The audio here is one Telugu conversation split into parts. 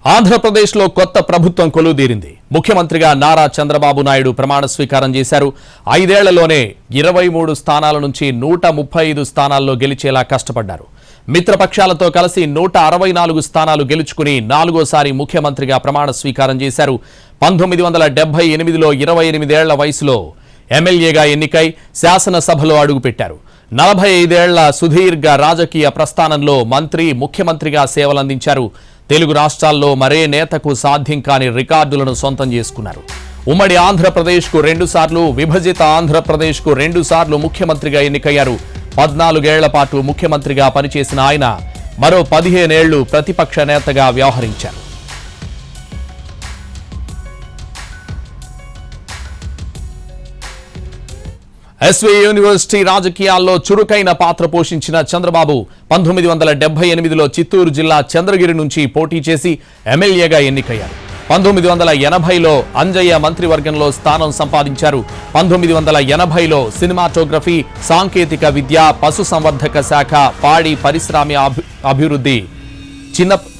ఆంధ్రప్రదేశ్లో కొత్త ప్రభుత్వం కొలువుదీరింది. ముఖ్యమంత్రిగా నారా చంద్రబాబు నాయుడు ప్రమాణ స్వీకారం చేశారు. 5 ఏళ్లలోనే 23 స్థానాల నుంచి 135 స్థానాల్లో గెలిచేలా కష్టపడ్డారు. మిత్రపక్షాలతో కలిసి 164 స్థానాలు గెలుచుకుని 4వ ముఖ్యమంత్రిగా ప్రమాణ స్వీకారం చేశారు. 1978లో 28 ఏళ్ల వయసులో ఎమ్మెల్యేగా ఎన్నికై శాసనసభలో అడుగుపెట్టారు. 45 ఏళ్ల సుదీర్ఘ రాజకీయ ప్రస్థానంలో మంత్రి, ముఖ్యమంత్రిగా సేవలందించారు. తెలుగు రాష్ట్రాల్లో మరే నేతకు సాధ్యం కాని రికార్డులను సొంతం చేసుకున్నారు. ఉమ్మడి ఆంధ్రప్రదేశ్కు 2 సార్లు, విభజిత ఆంధ్రప్రదేశ్కు 2 సార్లు ముఖ్యమంత్రిగా ఎన్నికయ్యారు. 14 ఏళ్ల పాటు ముఖ్యమంత్రిగా పనిచేసిన ఆయన మరో 15 ఏళ్లు ప్రతిపక్ష నేతగా వ్యవహరించారు. ఎస్వి యూనివర్సిటీ రాజకీయాల్లో చురుకైన పాత్ర పోషించిన చంద్రబాబు 1978లో చిత్తూరు జిల్లా చంద్రగిరి నుంచి పోటీ చేసి ఎమ్మెల్యేగా ఎన్నికయ్యారు. 1980లో అంజయ్య మంత్రివర్గంలో స్థానం సంపాదించారు. 1980లో సినిమాటోగ్రఫీ, సాంకేతిక విద్య, పశుసంవర్ధక శాఖ, పాడి పరిశ్రమ అభివృద్ధి,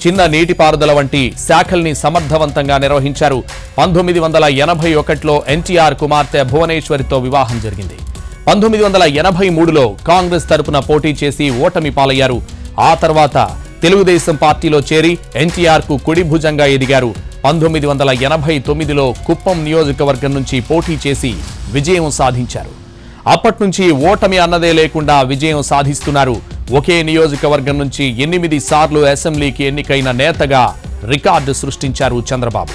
చిన్న నీటిపారుదల వంటి శాఖల్ని సమర్థవంతంగా నిర్వహించారు. 1981లో ఎన్టీఆర్ కుమార్తె భువనేశ్వరితో వివాహం జరిగింది. 1983లో కాంగ్రెస్ తరపున పోటీ చేసి ఓటమి పాలయ్యారు. ఆ తర్వాత తెలుగుదేశం పార్టీలో చేరి ఎన్టీఆర్ కు కుడి భుజంగా ఎదిగారు. 1989లో కుప్పం నియోజకవర్గం నుంచి పోటీ చేసి విజయం సాధించారు. అప్పట్నుంచి ఓటమి అన్నదే లేకుండా విజయం సాధిస్తున్నారు. ఒకే నియోజకవర్గం నుంచి 8 సార్లు అసెంబ్లీకి ఎన్నికైన నేతగా రికార్డు సృష్టించారు చంద్రబాబు.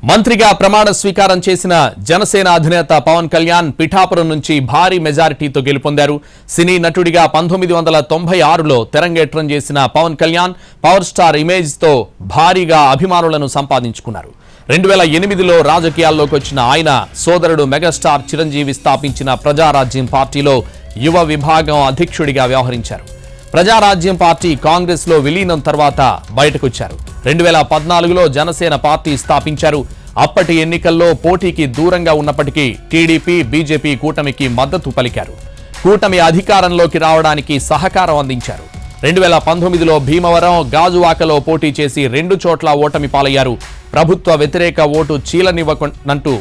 మంత్రిగా ప్రమాణ స్వీకారం చేసిన జనసేన అధినేత పవన్ కళ్యాణ్ పిఠాపురం నుంచి భారీ మెజారిటీతో గెలుపొందారు. సినీ నటుడిగా 1996లో తెరంగేట్రం చేసిన పవన్ కళ్యాణ్ పవర్ స్టార్ ఇమేజ్తో భారీగా అభిమానులను సంపాదించుకున్నారు. 2008లో రాజకీయాల్లోకి వచ్చిన ఆయన సోదరుడు మెగాస్టార్ చిరంజీవి స్థాపించిన ప్రజారాజ్యం పార్టీలో యువ విభాగం అధ్యక్షుడిగా వ్యవహరించారు. ప్రజారాజ్యం పార్టీ కాంగ్రెస్ లో విలీనం తర్వాత బయటకొచ్చారు. 2014లో జనసేన పార్టీ స్థాపించారు. అప్పటి ఎన్నికల్లో పోటీకి దూరంగా ఉన్నప్పటికీ టీడీపీ, బీజేపీ కూటమికి మద్దతు పలికారు. కూటమి అధికారంలోకి రావడానికి సహకారం అందించారు. 2019లో భీమవరం, గాజువాకలో పోటీ చేసి 2 చోట్ల ఓటమి పాలయ్యారు. ప్రభుత్వ వ్యతిరేక ఓటు చీలనివ్వనంటూ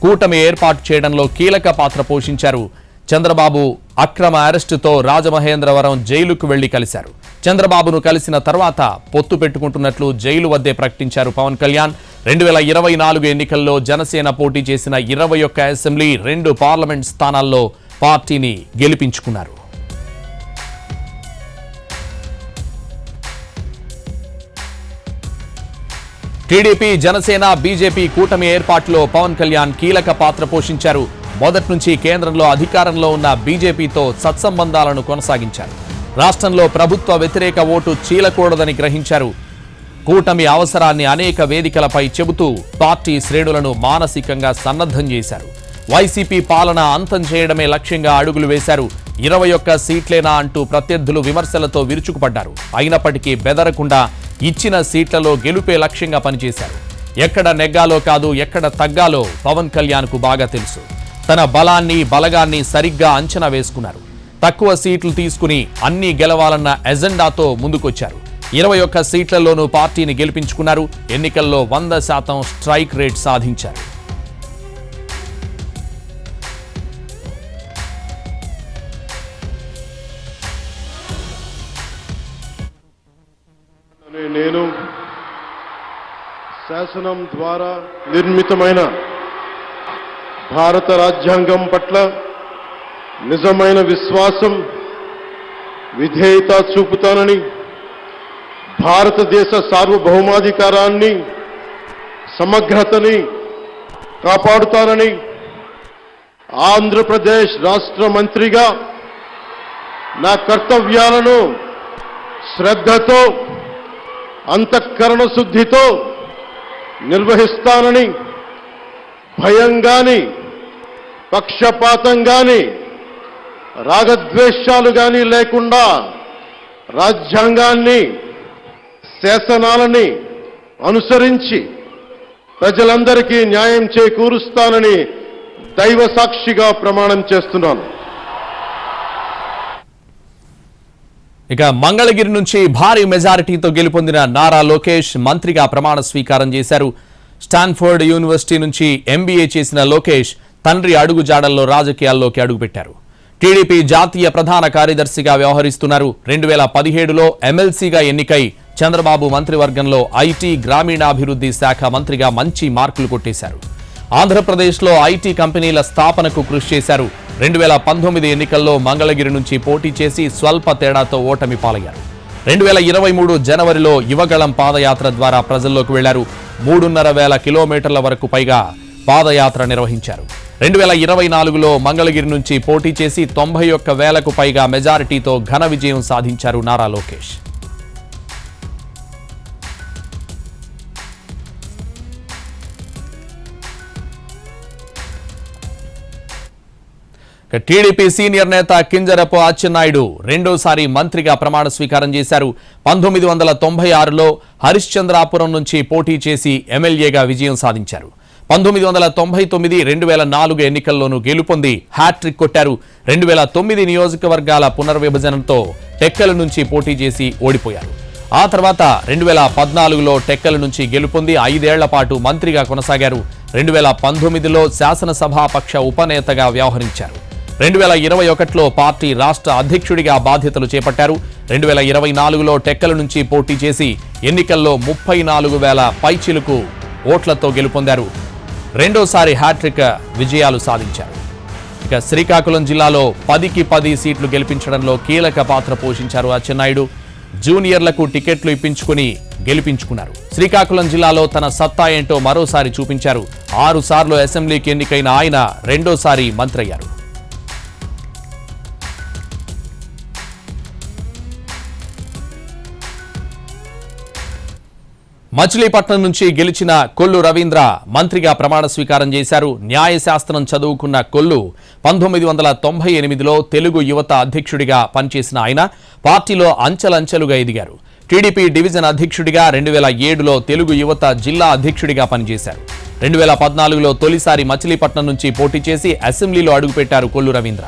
కూటమి ఏర్పాటు చేయడంలో కీలక పాత్ర పోషించారు. చంద్రబాబు అక్రమ అరెస్టుతో రాజమహేంద్రవరం జైలుకు వెళ్లి కలిశారు. చంద్రబాబును కలిసిన తర్వాత పొత్తు పెట్టుకుంటున్నట్లు జైలు వద్దే ప్రకటించారు పవన్ కళ్యాణ్. 2024 ఎన్నికల్లో జనసేన పోటీ చేసిన 21 అసెంబ్లీ, 2 పార్లమెంట్ స్థానాల్లో పార్టీని గెలిపించుకున్నారు. టీడీపీ, జనసేన, బీజేపీ కూటమి ఏర్పాటులో పవన్ కళ్యాణ్ కీలక పాత్ర పోషించారు. మొదటి నుంచి కేంద్రంలో అధికారంలో ఉన్న బీజేపీతో సత్సంబంధాలను కొనసాగించారు. రాష్ట్రంలో ప్రభుత్వ వ్యతిరేక ఓటు చీలకూడదని గ్రహించారు. కూటమి అవసరాన్ని అనేక వేదికలపై చెబుతూ పార్టీ శ్రేణులను మానసికంగా సన్నద్ధం చేశారు. వైసీపీ పాలన అంతం చేయడమే లక్ష్యంగా అడుగులు వేశారు. 21 సీట్లేనా అంటూ ప్రత్యర్థులు విమర్శలతో విరుచుకుపడ్డారు. అయినప్పటికీ బెదరకుండా ఇచ్చిన సీట్లలో గెలుపే లక్ష్యంగా పనిచేశారు. ఎక్కడ నెగ్గాలో కాదు, ఎక్కడ తగ్గాలో పవన్ కళ్యాణ్కు బాగా తెలుసు. తన బలాన్ని, బలగాన్ని సరిగ్గా అంచనా వేసుకున్నారు. తక్కువ సీట్లు తీసుకుని అన్ని గెలవాలన్న ఎజెండాతో ముందుకొచ్చారు. 21 సీట్లలోనూ పార్టీని గెలిపించుకున్నారు. ఎన్నికల్లో 100% స్ట్రైక్ రేట్ సాధించారు. నేను శాసనం ద్వారా నిర్మితమైన భారత రాజ్యాంగం పట్ల నిజమైన విశ్వాసం, విధేయత చూపుతానని, భారతదేశ సార్వభౌమాధికారాన్ని, సమగ్రతని కాపాడుతానని, ఆంధ్రప్రదేశ్ రాష్ట్ర మంత్రిగా నా కర్తవ్యాలను శ్రద్ధతో, అంతఃకరణ శుద్ధితో నిర్వహిస్తానని, భయం గాని, పక్షపాతం గాని, రాగద్వేషాలు గాని లేకుండా రాజ్యాంగాన్ని శాసనాలని అనుసరించి ప్రజలందరికీ న్యాయం చేకూరుస్తానని దైవ సాక్షిగా ప్రమాణం చేస్తున్నాను. ఇక మంగళగిరి నుంచి భారీ మెజారిటీతో గెలుపొందిన నారా లోకేష్ మంత్రిగా ప్రమాణ స్వీకారం చేశారు. స్టాన్ఫోర్డ్ యూనివర్సిటీ నుంచి ఎంబీఏ చేసిన లోకేష్ తండ్రి అడుగుజాడల్లో రాజకీయాల్లోకి అడుగుపెట్టారు. టీడీపీ జాతీయ ప్రధాన కార్యదర్శిగా వ్యవహరిస్తున్నారు. 2017లో ఎమ్మెల్సీగా ఎన్నికై చంద్రబాబు మంత్రివర్గంలో ఐటీ గ్రామీణాభివృద్ధి శాఖ మంత్రిగా మంచి మార్కులు కొట్టేశారు. ఆంధ్రప్రదేశ్లో ఐటీ కంపెనీల స్థాపనకు కృషి చేశారు. 2019 ఎన్నికల్లో మంగళగిరి నుంచి పోటీ చేసి స్వల్ప తేడాతో ఓటమి పాలయ్యారు. 2023 జనవరిలో యువగళం పాదయాత్ర ద్వారా ప్రజల్లోకి వెళ్లారు. 3,500 కిలోమీటర్ల వరకు పైగా పాదయాత్ర నిర్వహించారు. 2024లో మంగళగిరి నుంచి పోటీ చేసి 91,000కు పైగా మెజారిటీతో ఘన విజయం సాధించారు నారా లోకేష్. టీడీపీ సీనియర్ నేత కింజరపు అచ్చెన్నాయుడు రెండోసారి మంత్రిగా ప్రమాణ స్వీకారం చేశారు. 1996లో హరిశ్చంద్రాపురం నుంచి పోటీ చేసి ఎమ్మెల్యేగా విజయం సాధించారు. 1999, 2004 ఎన్నికల్లోనూ గెలుపొంది హ్యాట్రిక్ కొట్టారు. 2009 నియోజకవర్గాల పునర్విభజనతో టెక్కల నుంచి పోటీ చేసి ఓడిపోయారు. ఆ తర్వాత 2014లో టెక్కల నుంచి గెలుపొంది 5 ఏళ్ల పాటు మంత్రిగా కొనసాగారు. 2019లో శాసనసభాపక్ష ఉపనేతగా వ్యవహరించారు. 2021లో పార్టీ రాష్ట్ర అధ్యక్షుడిగా బాధ్యతలు చేపట్టారు. 2024లో టెక్కల నుంచి పోటీ చేసి ఎన్నికల్లో 34,000 పైచిలుకు ఓట్లతో గెలుపొందారు. రెండోసారి హ్యాట్రిక్ విజయాలు సాధించారు. ఇక శ్రీకాకుళం జిల్లాలో 10కి 10 సీట్లు గెలిపించడంలో కీలక పాత్ర పోషించారు అచ్చెన్నాయుడు. జూనియర్లకు టికెట్లు ఇప్పించుకుని గెలిపించుకున్నారు. శ్రీకాకుళం జిల్లాలో తన సత్తా ఏంటో మరోసారి చూపించారు. 6 సార్లు అసెంబ్లీకి ఎన్నికైన ఆయన రెండోసారి మంత్రి అయ్యారు. మచిలీపట్నం నుంచి గెలిచిన కొల్లు రవీంద్ర మంత్రిగా ప్రమాణ స్వీకారం చేశారు. న్యాయశాస్త్రం చదువుకున్న కొల్లు 1998లో తెలుగు యువత అధ్యక్షుడిగా పనిచేసిన ఆయన పార్టీలో అంచెలంచెలుగా ఎదిగారు. టీడీపీ డివిజన్ అధ్యక్షుడిగా 2007లో తెలుగు యువత జిల్లా అధ్యక్షుడిగా పనిచేశారు. 2014లో తొలిసారి మచిలీపట్నం నుంచి పోటీ చేసి అసెంబ్లీలో అడుగుపెట్టారు కొల్లు రవీంద్ర.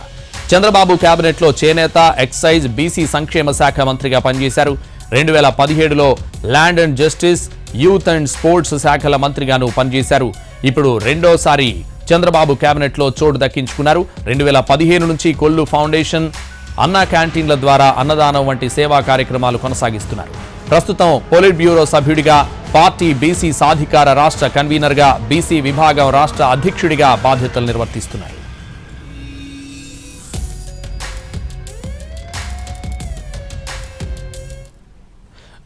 చంద్రబాబు కేబినెట్లో చేనేత, ఎక్సైజ్, బీసీ సంక్షేమ శాఖ మంత్రిగా పనిచేశారు. 2017లో land and justice, youth and sports శాఖల మంత్రిగాను పనిచేశారు. ఇప్పుడు రెండోసారి చంద్రబాబు కేబినెట్లో చోటు దక్కించుకున్నారు. 2015 నుంచి కొల్లు ఫౌండేషన్, అన్నా క్యాంటీన్ల ద్వారా అన్నదానం వంటి సేవా కార్యక్రమాలు కొనసాగిస్తున్నారు. ప్రస్తుతం పొలిట్ బ్యూరో సభ్యుడిగా, పార్టీ బీసీ సాధికార రాష్ట్ర కన్వీనర్గా, బీసీ విభాగం రాష్ట్ర అధ్యక్షుడిగా బాధ్యతలు నిర్వర్తిస్తున్నారు.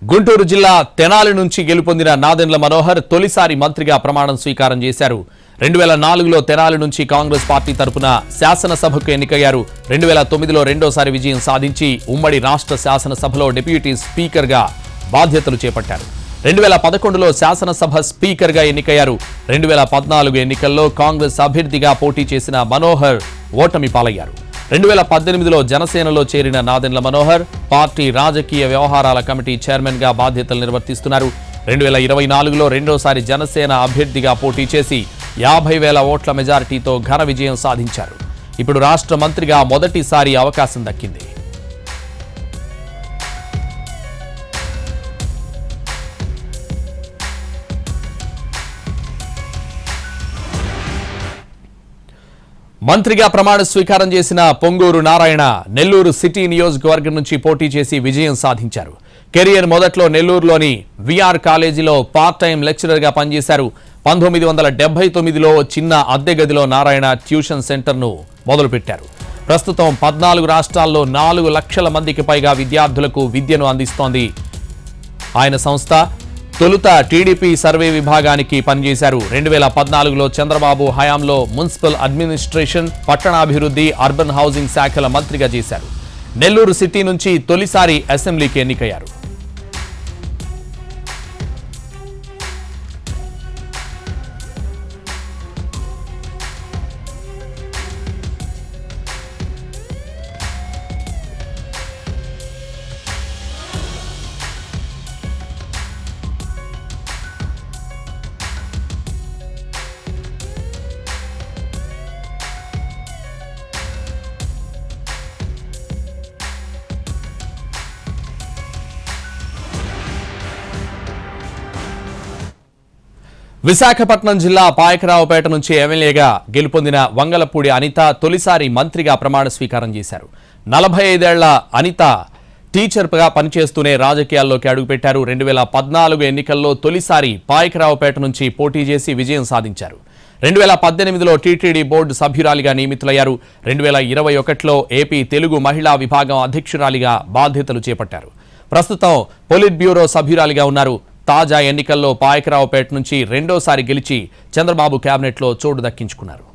గుంటూరు జిల్లా తెనాలి నుంచి గెలుపొందిన నాదెండ్ల మనోహర్ తొలిసారి మంత్రిగా ప్రమాణం స్వీకారం చేశారు. 2004లో తెనాలి నుంచి కాంగ్రెస్ పార్టీ తరపున శాసనసభకు ఎన్నికయ్యారు. 2009లో రెండోసారి విజయం సాధించి ఉమ్మడి రాష్ట్ర శాసనసభలో డిప్యూటీ స్పీకర్గా బాధ్యతలు చేపట్టారు. 2011లో శాసనసభ స్పీకర్గా ఎన్నికయ్యారు. 2014 ఎన్నికల్లో కాంగ్రెస్ అభ్యర్థిగా పోటీ చేసిన మనోహర్ ఓటమి పాలయ్యారు. 2018లో జనసేనలో చేరిన నాదెండ్ల మనోహర్ పార్టీ రాజకీయ వ్యవహారాల కమిటీ చైర్మన్గా బాధ్యతలు నిర్వర్తిస్తున్నారు. 2024లో రెండోసారి జనసేన అభ్యర్థిగా పోటీ చేసి 50,000 ఓట్ల మెజారిటీతో ఘన విజయం సాధించారు. ఇప్పుడు రాష్ట్ర మంత్రిగా మొదటిసారి అవకాశం దక్కింది. మంత్రిగా ప్రమాణ స్వీకారం చేసిన పొంగూరు నారాయణ నెల్లూరు సిటీ నియోజకవర్గం నుంచి పోటీ చేసి విజయం సాధించారు. కెరియర్ మొదట్లో నెల్లూరులోని విఆర్ కాలేజీలో పార్ట్ టైం లెక్చరర్గా పనిచేశారు. 1979లో చిన్న అద్దె గదిలో నారాయణ ట్యూషన్ సెంటర్ను మొదలుపెట్టారు. ప్రస్తుతం 14 రాష్ట్రాల్లో 4 లక్షల మందికి పైగా విద్యార్థులకు విద్యను అందిస్తోంది ఆయన సంస్థ. తొలుత టీడీపీ సర్వే విభాగానికి పనిచేశారు. 2014లో చంద్రబాబు హయాంలో మున్సిపల్ అడ్మినిస్ట్రేషన్, పట్టణాభివృద్ధి, అర్బన్ హౌసింగ్ శాఖల మంత్రిగా చేశారు. నెల్లూరు సిటీ నుంచి తొలిసారి అసెంబ్లీకి ఎన్నికయ్యారు. విశాఖపట్నం జిల్లా పాయకరావుపేట నుంచి ఎమ్మెల్యేగా గెలుపొందిన వంగలపూడి అనిత తొలిసారి మంత్రిగా ప్రమాణ స్వీకారం చేశారు. 45 ఏళ్ల అనిత టీచర్గా పనిచేస్తూనే రాజకీయాల్లోకి అడుగుపెట్టారు. 2014 ఎన్నికల్లో తొలిసారి పాయకరావుపేట నుంచి పోటీ చేసి విజయం సాధించారు. 2018లో టీటీడీ బోర్డు సభ్యురాలిగా నియమితులయ్యారు. 2021లో ఏపీ తెలుగు మహిళా విభాగం అధ్యక్షురాలిగా బాధ్యతలు చేపట్టారు. ప్రస్తుతం పొలిట్ బ్యూరో సభ్యురాలిగా ఉన్నారు. తాజా ఎన్నికల్లో పాయకరావుపేట నుంచి రెండోసారి గెలిచి చంద్రబాబు కేబినెట్లో చోటు దక్కించుకున్నారు.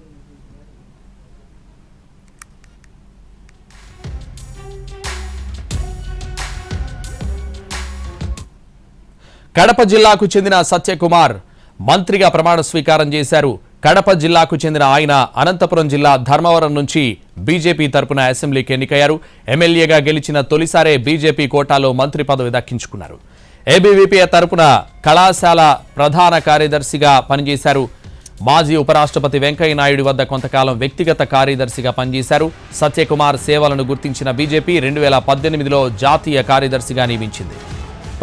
కడప జిల్లాకు చెందిన సత్యకుమార్ మంత్రిగా ప్రమాణ స్వీకారం చేశారు. కడప జిల్లాకు చెందిన ఆయన అనంతపురం జిల్లా ధర్మవరం నుంచి బీజేపీ తరపున అసెంబ్లీకి ఎన్నికయ్యారు. ఎమ్మెల్యేగా గెలిచిన తొలిసారే బీజేపీ కోటాలో మంత్రి పదవి దక్కించుకున్నారు. ఏబీవీపీ తరపున కళాశాల ప్రధాన కార్యదర్శిగా పనిచేశారు. మాజీ ఉపరాష్ట్రపతి వెంకయ్య నాయుడు వద్ద కొంతకాలం వ్యక్తిగత కార్యదర్శిగా పనిచేశారు. సత్యకుమార్ సేవలను గుర్తించిన బీజేపీ 2018లో జాతీయ కార్యదర్శిగా నియమించింది.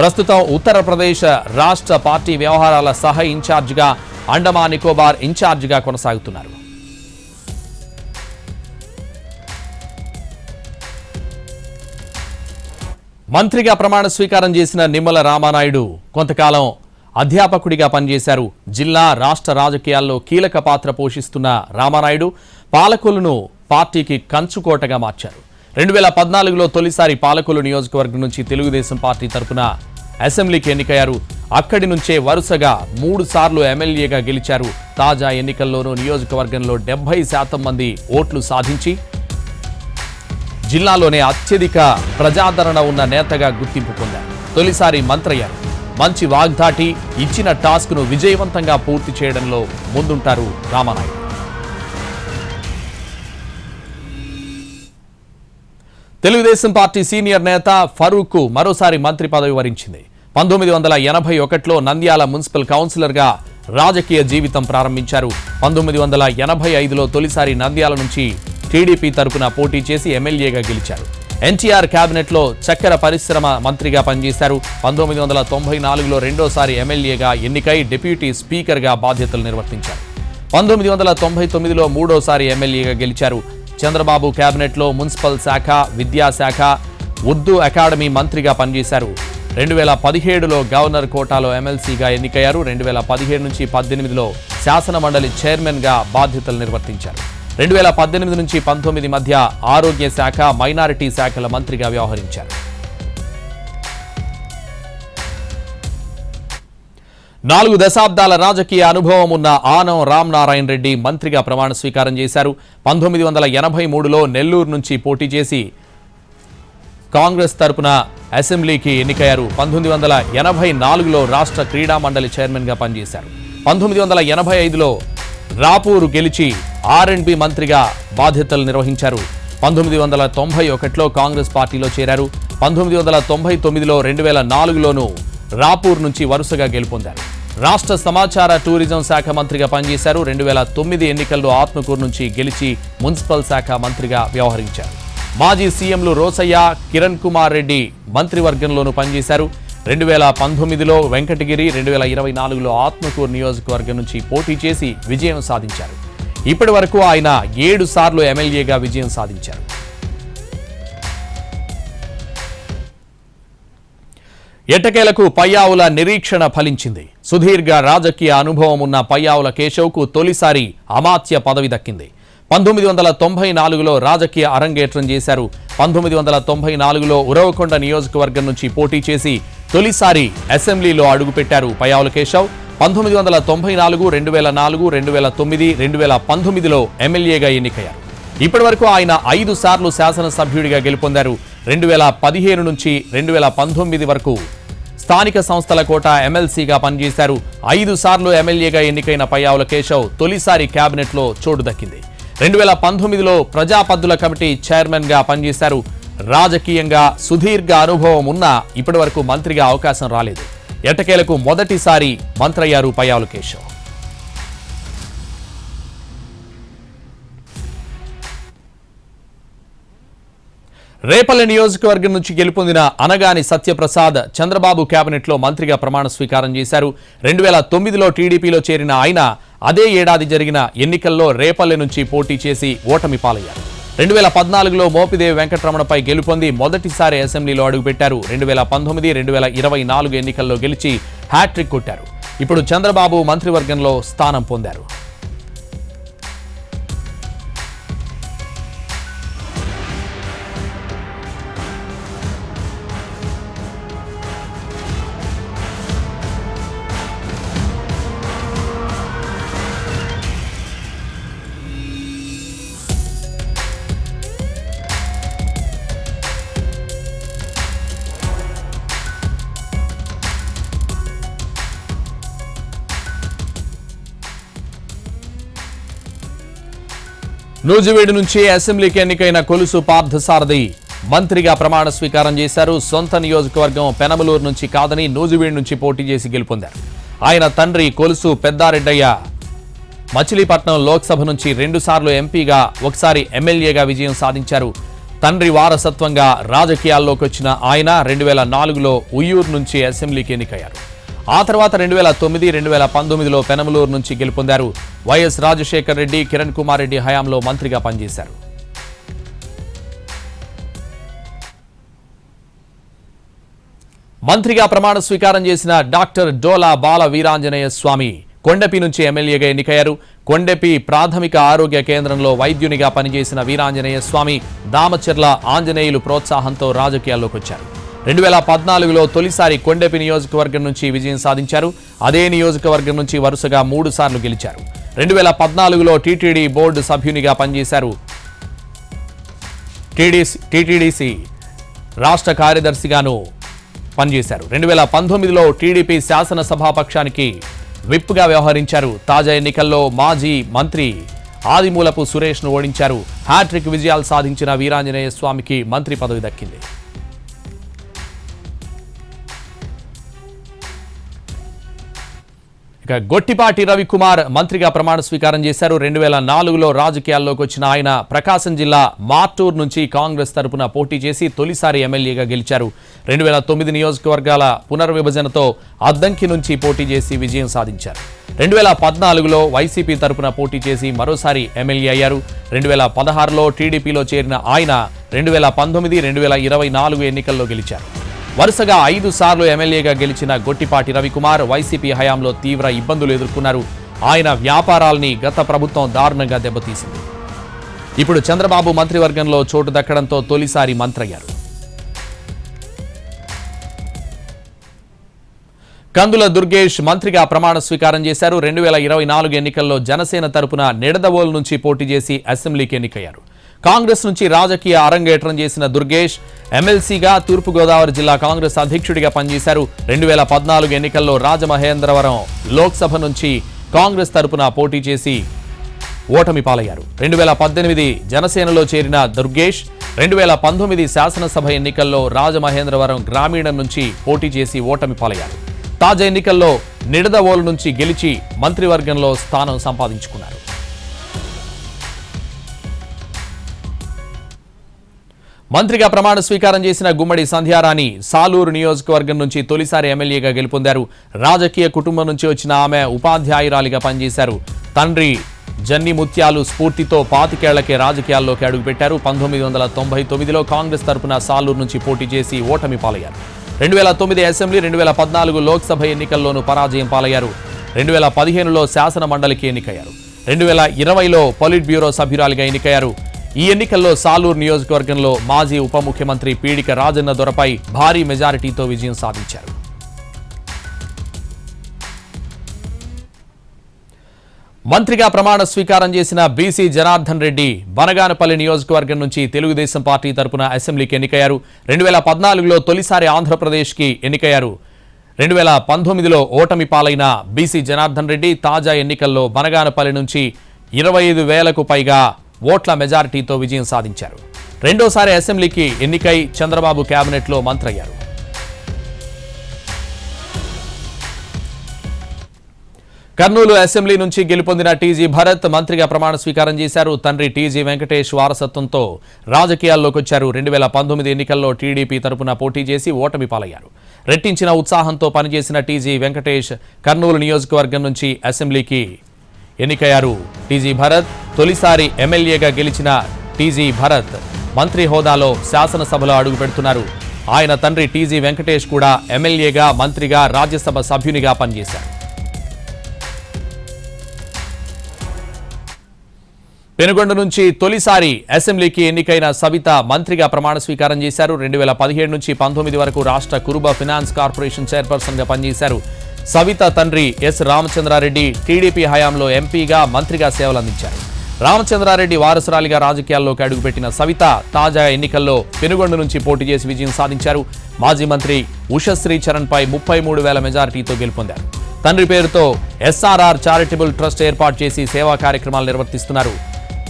ప్రస్తుతం ఉత్తరప్రదేశ్ రాష్ట్ర పార్టీ వ్యవహారాల సహ ఇన్ఛార్జిగా, అండమాన్ నికోబార్ ఇన్ఛార్జిగా కొనసాగుతున్నారు. మంత్రిగా ప్రమాణ స్వీకారం చేసిన నిమ్మల రామానాయుడు కొంతకాలం అధ్యాపకుడిగా పనిచేశారు. జిల్లా రాష్ట్ర రాజకీయాల్లో కీలక పాత్ర పోషిస్తున్న రామానాయుడు పాలకొల్లును పార్టీకి కంచుకోటగా మార్చారు. 2014లో తొలిసారి పాలకొల్లు నియోజకవర్గం నుంచి తెలుగుదేశం పార్టీ తరపున అసెంబ్లీకి ఎన్నికయ్యారు. అక్కడి నుంచే వరుసగా 3 సార్లు ఎమ్మెల్యేగా గెలిచారు. తాజా ఎన్నికల్లోనూ నియోజకవర్గంలో 70% మంది ఓట్లు సాధించి జిల్లాలోనే అత్యధిక ప్రజాదరణ ఉన్న నేతగా గుర్తింపు పొందారు. తొలిసారి మంత్రయ్యారు. మంచి వాగ్దాటి, ఇచ్చిన టాస్క్ను విజయవంతంగా పూర్తి చేయడంలో ముందుంటారు రామానాయుడు. తెలుగుదేశం పార్టీ సీనియర్ నేత ఫరూక్ మరోసారి మంత్రి పదవి వరించింది. 1981లో నంద్యాల మున్సిపల్ కౌన్సిలర్గా రాజకీయ జీవితం ప్రారంభించారు. 1985లో తొలిసారి నంద్యాల నుంచి టీడీపీ తరపున పోటీ చేసి ఎమ్మెల్యేగా గెలిచారు. ఎన్టీఆర్ కేబినెట్లో చక్కెర పరిశ్రమ మంత్రిగా పనిచేశారు. 1994లో రెండోసారి ఎమ్మెల్యేగా ఎన్నికై డిప్యూటీ స్పీకర్గా బాధ్యతలు నిర్వర్తించారు. 1999లో మూడోసారి ఎమ్మెల్యేగా గెలిచారు. చంద్రబాబు కేబినెట్లో మున్సిపల్ శాఖ, విద్యాశాఖ, ఉర్దూ అకాడమీ మంత్రిగా పనిచేశారు. 2017లో గవర్నర్ కోటాలో ఎమ్మెల్సీగా ఎన్నికయ్యారు. 2017 నుంచి 18లో శాసన మండలి చైర్మన్గా బాధ్యతలు నిర్వర్తించారు. 2018 నుంచి 19 మధ్య ఆరోగ్య శాఖ, మైనారిటీ శాఖల మంత్రిగా వ్యవహరించారు. 4 దశాబ్దాల రాజకీయ అనుభవం ఉన్న ఆనం రామనారాయణ రెడ్డి మంత్రిగా ప్రమాణ స్వీకారం చేశారు. 1983లో నెల్లూరు నుంచి పోటీ చేసి కాంగ్రెస్ తరపున అసెంబ్లీకి ఎన్నికయ్యారు. 1984లో రాష్ట్ర క్రీడా మండలి చైర్మన్గా పనిచేశారు. 1985లో రాపూరు గెలిచి R&B మంత్రిగా బాధ్యతలు నిర్వహించారు. 1991లో కాంగ్రెస్ పార్టీలో చేరారు. 1999లో 2004లోనూ రాపూర్ నుంచి వరుసగా గెలుపొందారు. రాష్ట్ర సమాచార టూరిజం శాఖ మంత్రిగా పనిచేశారు. 2009 ఎన్నికల్లో ఆత్మకూరు నుంచి గెలిచి మున్సిపల్ శాఖ మంత్రిగా వ్యవహరించారు. మాజీ సీఎంలు రోసయ్య, కిరణ్ కుమార్ రెడ్డి మంత్రివర్గంలోనూ పనిచేశారు. 2019లో వెంకటగిరి, 2024లో ఆత్మకూరు నియోజకవర్గం నుంచి పోటీ చేసి విజయం సాధించారు. ఇప్పటి వరకు ఆయన 7 సార్లు ఎమ్మెల్యేగా విజయం సాధించారు. ఎట్టకేలకు పయ్యావుల నిరీక్షణ ఫలించింది. సుదీర్ఘ రాజకీయ అనుభవం ఉన్న పయ్యావుల కేశవ్కు తొలిసారి అమాత్య పదవి దక్కింది. 1994లో రాజకీయ అరంగేట్రం చేశారు. 1994లో ఉరవకొండ నియోజకవర్గం నుంచి పోటీ చేసి తొలిసారి అసెంబ్లీలో అడుగుపెట్టారు పయ్యావుల కేశవ్. 1994, 2004, 2009, 2019లో ఎమ్మెల్యేగా ఎన్నికయ్యారు. ఇప్పటి వరకు ఆయన 5 సార్లు శాసనసభ్యుడిగా గెలుపొందారు. 2015 నుంచి 2019 వరకు స్థానిక సంస్థల కోట ఎమ్మెల్సీగా పనిచేశారు. 5 సార్లు ఎమ్మెల్యేగా ఎన్నికైన పయ్యావుల కేశవ్ తొలిసారి కేబినెట్లో చోటు దక్కింది. 2019లో ప్రజాపద్దుల కమిటీ చైర్మన్గా పనిచేశారు. రాజకీయంగా సుదీర్ఘ అనుభవం ఉన్నా ఇప్పటి వరకు మంత్రిగా అవకాశం రాలేదు. ఎట్టకేలకు మొదటిసారి మంత్రయ్యారు పయ్యావుల కేశవ్. రేపల్లె నియోజకవర్గం నుంచి గెలుపొందిన అనగాని సత్యప్రసాద్ చంద్రబాబు కేబినెట్లో మంత్రిగా ప్రమాణ స్వీకారం చేశారు. 2009లో టీడీపీలో చేరిన ఆయన అదే ఏడాది జరిగిన ఎన్నికల్లో రేపల్లె నుంచి పోటీ చేసి ఓటమి పాలయ్యారు. 2014లో మోపిదేవి వెంకటరమణపై గెలుపొంది మొదటిసారి అసెంబ్లీలో అడుగుపెట్టారు. 2019, 2024 ఎన్నికల్లో గెలిచి హ్యాట్రిక్ కొట్టారు. ఇప్పుడు చంద్రబాబు మంత్రివర్గంలో స్థానం పొందారు. నూజివీడు నుంచి అసెంబ్లీకి ఎన్నికైన కొలుసు పార్థసారథి మంత్రిగా ప్రమాణ స్వీకారం చేశారు. సొంత నియోజకవర్గం పెనమలూరు నుంచి కాదని నూజివీడు నుంచి పోటీ చేసి గెలుపొందారు. ఆయన తండ్రి కొలుసు పెద్దారెడ్డయ్య మచిలీపట్నం లోక్సభ నుంచి 2 సార్లు ఎంపీగా, ఒకసారి ఎమ్మెల్యేగా విజయం సాధించారు. తండ్రి వారసత్వంగా రాజకీయాల్లోకి వచ్చిన ఆయన 2004లో ఉయ్యూరు నుంచి అసెంబ్లీకి ఎన్నికయ్యారు. ఆ తర్వాత 2009, 2019లో పెనమలూరు నుంచి గెలుపొందారు. వైఎస్ రాజశేఖర్ రెడ్డి, కిరణ్ కుమార్ రెడ్డి హయాంలో మంత్రిగా పనిచేశారు. మంత్రిగా ప్రమాణ స్వీకారం చేసిన డాక్టర్ డోలా బాల వీరాంజనేయ స్వామి కొండపి నుంచి ఎమ్మెల్యేగా ఎన్నికయ్యారు. కొండపి ప్రాథమిక ఆరోగ్య కేంద్రంలో వైద్యునిగా పనిచేసిన వీరాంజనేయ స్వామి దామచర్ల ఆంజనేయులు ప్రోత్సాహంతో రాజకీయాల్లోకి వచ్చారు. 2014లో తొలిసారి కొండపి నియోజకవర్గం నుంచి విజయం సాధించారు. అదే నియోజకవర్గం నుంచి వరుసగా 3 సార్లు గెలిచారు. 2014లో టీటీడీ బోర్డు సభ్యునిగా పనిచేశారు. టీటీడీసీ రాష్ట్ర కార్యదర్శిగాను పనిచేశారు. 2019లో టీడీపీ శాసనసభాపక్షానికి విప్గా వ్యవహరించారు. తాజా ఎన్నికల్లో మాజీ మంత్రి ఆదిమూలపు సురేష్ను ఓడించారు. హ్యాట్రిక్ విజయాలు సాధించిన వీరాంజనేయ స్వామికి మంత్రి పదవి దక్కింది. గొట్టిపాటి రవికుమార్ మంత్రిగా ప్రమాణ స్వీకారం చేశారు. 2004లో రాజకీయాల్లోకి వచ్చిన ఆయన ప్రకాశం జిల్లా మార్టూర్ నుంచి కాంగ్రెస్ తరపున పోటీ చేసి తొలిసారి ఎమ్మెల్యేగా గెలిచారు. 2009 నియోజకవర్గాల పునర్విభజనతో అద్దంకి నుంచి పోటీ చేసి విజయం సాధించారు. 2014లో వైసీపీ తరపున పోటీ చేసి మరోసారి ఎమ్మెల్యే అయ్యారు. 2016లో టీడీపీలో చేరిన ఆయన 2019, 2024 ఎన్నికల్లో గెలిచారు. వరుసగా 5 సార్లు ఎమ్మెల్యేగా గెలిచిన గొట్టిపాటి రవికుమార్ వైసీపీ హయాంలో తీవ్ర ఇబ్బందులు ఎదుర్కొన్నారు. ఆయన వ్యాపారాల్ని గత ప్రభుత్వం దారుణంగా దెబ్బతీసింది. ఇప్పుడు చంద్రబాబు మంత్రివర్గంలో చోటు దక్కడంతో తొలిసారి మంత్రి అయ్యారు. కందుల దుర్గేష్ మంత్రిగా ప్రమాణ స్వీకారం చేశారు. 2024 ఎన్నికల్లో జనసేన తరపున నిడదవోలు నుంచి పోటీ చేసి అసెంబ్లీకి ఎన్నికయ్యారు. కాంగ్రెస్ నుంచి రాజకీయ అరంగేట్రం చేసిన దుర్గేష్ ఎమ్మెల్సీగా తూర్పుగోదావరి జిల్లా కాంగ్రెస్ అధ్యక్షుడిగా పనిచేశారు. 2014 ఎన్నికల్లో రాజమహేంద్రవరం లోక్సభ నుంచి కాంగ్రెస్ తరపున పోటీ చేసి ఓటమి పాలయ్యారు. 2018 జనసేనలో చేరిన దుర్గేష్ 2019 శాసనసభ ఎన్నికల్లో రాజమహేంద్రవరం గ్రామీణ నుంచి పోటీ చేసి ఓటమి పాలయ్యారు. తాజా ఎన్నికల్లో నిడదవోలు నుంచి గెలిచి మంత్రివర్గంలో స్థానం సంపాదించుకున్నారు. మంత్రిగా ప్రమాణ స్వీకారం చేసిన గుమ్మడి సంధ్యారాణి సాలూరు నియోజకవర్గం నుంచి తొలిసారి ఎమ్మెల్యేగా గెలుపొందారు. రాజకీయ కుటుంబం నుంచి వచ్చిన ఆమె ఉపాధ్యాయురాలిగా పనిచేశారు. తండ్రి జన్ని ముత్యాలు స్ఫూర్తితో 25 ఏళ్లకే రాజకీయాల్లోకి అడుగుపెట్టారు. 1999లో కాంగ్రెస్ తరపున సాలూరు నుంచి పోటీ చేసి ఓటమి పాలయ్యారు. 2009 అసెంబ్లీ, 2014 లోక్సభ ఎన్నికల్లోనూ పరాజయం పాలయ్యారు. 2015లో శాసన మండలికి ఎన్నికయ్యారు. 2020లో పొలిట్ బ్యూరో సభ్యురాలిగా ఎన్నికయ్యారు. ఈ ఎన్నికల్లో సాలూరు నియోజకవర్గంలో మాజీ ఉప ముఖ్యమంత్రి పీడిక రాజన్న దొరపై భారీ మెజారిటీతో విజయం సాధించారు. మంత్రిగా ప్రమాణ స్వీకారం చేసిన బీసీ జనార్దన్ రెడ్డి బనగానపల్లి నియోజకవర్గం నుంచి తెలుగుదేశం పార్టీ తరపున అసెంబ్లీకి ఎన్నికయ్యారు. 2014లో తొలిసారి ఆంధ్రప్రదేశ్కి ఎన్నికయ్యారు. 2019లో ఓటమి పాలైన బీసీ జనార్దన్ రెడ్డి తాజా ఎన్నికల్లో బనగానపల్లి నుంచి 25,000కు పైగా ఓట్ల మెజారిటీతో విజయం సాధించారు. రెండోసారి అసెంబ్లీకి ఎన్నికై చంద్రబాబు కేబినెట్లో మంత్రి అయ్యారు. కర్నూలు అసెంబ్లీ నుంచి గెలుపొందిన టీజీ భరత్ మంత్రిగా ప్రమాణ స్వీకారం చేశారు. తండ్రి టీజీ వెంకటేష్ వారసత్వంతో రాజకీయాల్లోకి వచ్చారు. 2019 ఎన్నికల్లో టీడీపీ తరపున పోటీ చేసి ఓటమి పాలయ్యారు. రెట్టించిన ఉత్సాహంతో పనిచేసిన టీజీ వెంకటేష్ కర్నూలు నియోజకవర్గం నుంచి అసెంబ్లీకి ఎన్నికయ్యారు. టీజీ భరత్ తొలిసారి ఎమ్మెల్యేగా గెలిచిన టీజీ భరత్ మంత్రి హోదాలో శాసనసభలో అడుగుపెడుతున్నారు. ఆయన తండ్రి టీజీ వెంకటేష్ కూడా ఎమ్మెల్యేగా, మంత్రిగా, రాజ్యసభ సభ్యునిగా పనిచేశారు. పెనుగొండ నుంచి తొలిసారి అసెంబ్లీకి ఎన్నికైన సవిత మంత్రిగా ప్రమాణ స్వీకారం చేశారు. 2017 నుంచి 19 వరకు రాష్ట్ర కురుబ ఫినాన్స్ కార్పొరేషన్ చైర్పర్సన్గా పనిచేశారు. సవిత తండ్రి ఎస్ రామచంద్రారెడ్డి టీడీపీ హయాంలో ఎంపీగా, మంత్రిగా సేవలందించారు. రామచంద్రారెడ్డి వారసురాలిగా రాజకీయాల్లోకి అడుగుపెట్టిన సవిత తాజా ఎన్నికల్లో పెనుగొండ నుంచి పోటీ చేసి విజయం సాధించారు. మాజీ మంత్రి ఉషశ్రీ చరణ్పై 33,000 మెజారిటీతో గెలుపొందారు. తండ్రి పేరుతో ఎస్ఆర్ఆర్ చారిటబుల్ ట్రస్ట్ ఏర్పాటు చేసి సేవా కార్యక్రమాలు నిర్వర్తిస్తున్నారు.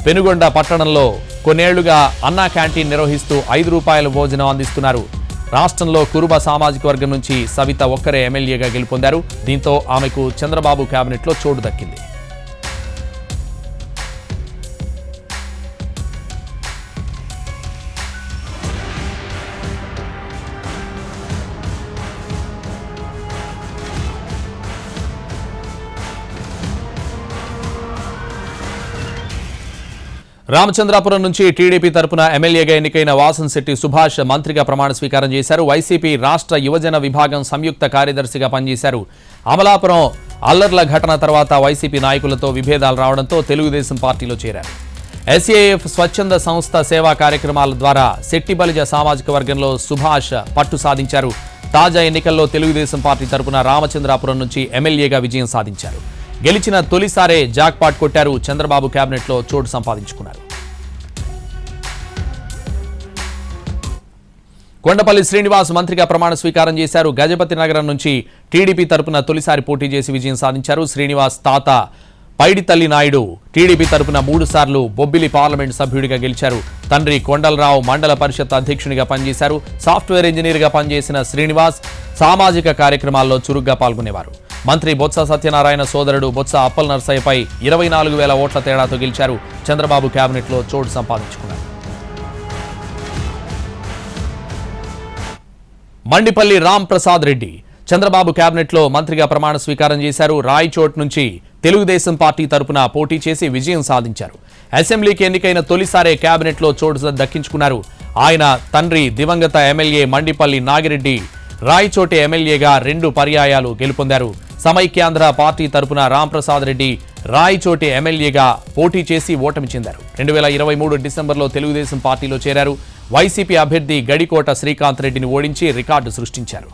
పెనుగొండ పట్టణంలో కొన్నేళ్లుగా అన్నా క్యాంటీన్ నిర్వహిస్తూ ₹5 భోజనం అందిస్తున్నారు. రాష్ట్రంలో కురుబ సామాజిక వర్గం నుంచి సవిత ఒక్కరే ఎమ్మెల్యేగా గెలుపొందారు. దీంతో ఆమెకు చంద్రబాబు కేబినెట్లో చోటు దక్కింది. రామచంద్రాపురం నుంచి టీడీపీ తరపున ఎమ్మెల్యేగా ఎన్నికైన వాసంశెట్టి సుభాష్ మంత్రిగా ప్రమాణ స్వీకారం చేశారు. వైసీపీ రాష్ట్ర యువజన విభాగం సంయుక్త కార్యదర్శిగా పనిచేశారు. అమలాపురం అల్లర్ల ఘటన తర్వాత వైసీపీ నాయకులతో విభేదాలు రావడంతో తెలుగుదేశం పార్టీలో చేరారు. ఎస్ఏఎఫ్ స్వచ్ఛంద సంస్థ సేవా కార్యక్రమాల ద్వారా శెట్టి బలిజ సామాజిక వర్గంలో సుభాష్ పట్టు సాధించారు. తాజా ఎన్నికల్లో తెలుగుదేశం పార్టీ తరపున రామచంద్రాపురం నుంచి ఎమ్మెల్యేగా విజయం సాధించారు. గెలిచిన తొలిసారే జాక్పాట్ కొట్టారు. చంద్రబాబు కేబినెట్లో చోటు సంపాదించుకున్నారు. కొండపల్లి శ్రీనివాస్ మంత్రిగా ప్రమాణ స్వీకారం చేశారు. గజపతి నగరం నుంచి టీడీపీ తరపున తొలిసారి పోటీ చేసి విజయం సాధించారు. శ్రీనివాస్ తాత పైడితల్లి నాయుడు టీడీపీ తరపున 3 సార్లు బొబ్బిలి పార్లమెంట్ సభ్యుడిగా గెలిచారు. తండ్రి కొండలరావు మండల పరిషత్ అధ్యక్షునిగా పనిచేశారు. సాఫ్ట్వేర్ ఇంజనీర్గా పనిచేసిన శ్రీనివాస్ సామాజిక కార్యక్రమాల్లో చురుగ్గా పాల్గొనేవారు. మంత్రి బొత్స సత్యనారాయణ సోదరుడు బొత్స అప్పల్ నర్సయ్యపై 24,000 ఓట్ల తేడాతో గెలిచారు. చంద్రబాబు కేబినెట్లో చోటు సంపాదించుకున్నారు. మండిపల్లి రామ్ ప్రసాద్ రెడ్డి చంద్రబాబు కేబినెట్లో మంత్రిగా ప్రమాణ స్వీకారం చేశారు. రాయచోట్ నుంచి తెలుగుదేశం పార్టీ తరపున పోటీ చేసి విజయం సాధించారు. అసెంబ్లీకి ఎన్నికైన తొలిసారే కేబినెట్లో చోటు దక్కించుకున్నారు. ఆయన తండ్రి దివంగత ఎమ్మెల్యే మండిపల్లి నాగిరెడ్డి రాయచోటి ఎమ్మెల్యేగా 2 పర్యాయాలు గెలుపొందారు. సమైక్యాంధ్ర పార్టీ తరపున రాంప్రసాద్ రెడ్డి రాయచోటి ఎమ్మెల్యేగా పోటీ చేసి ఓటమి చెందారు. 2023 డిసెంబర్లో తెలుగుదేశం పార్టీలో చేరారు. వైసీపీ అభ్యర్థి గడికోట శ్రీకాంత్ రెడ్డిని ఓడించి రికార్డు సృష్టించారు.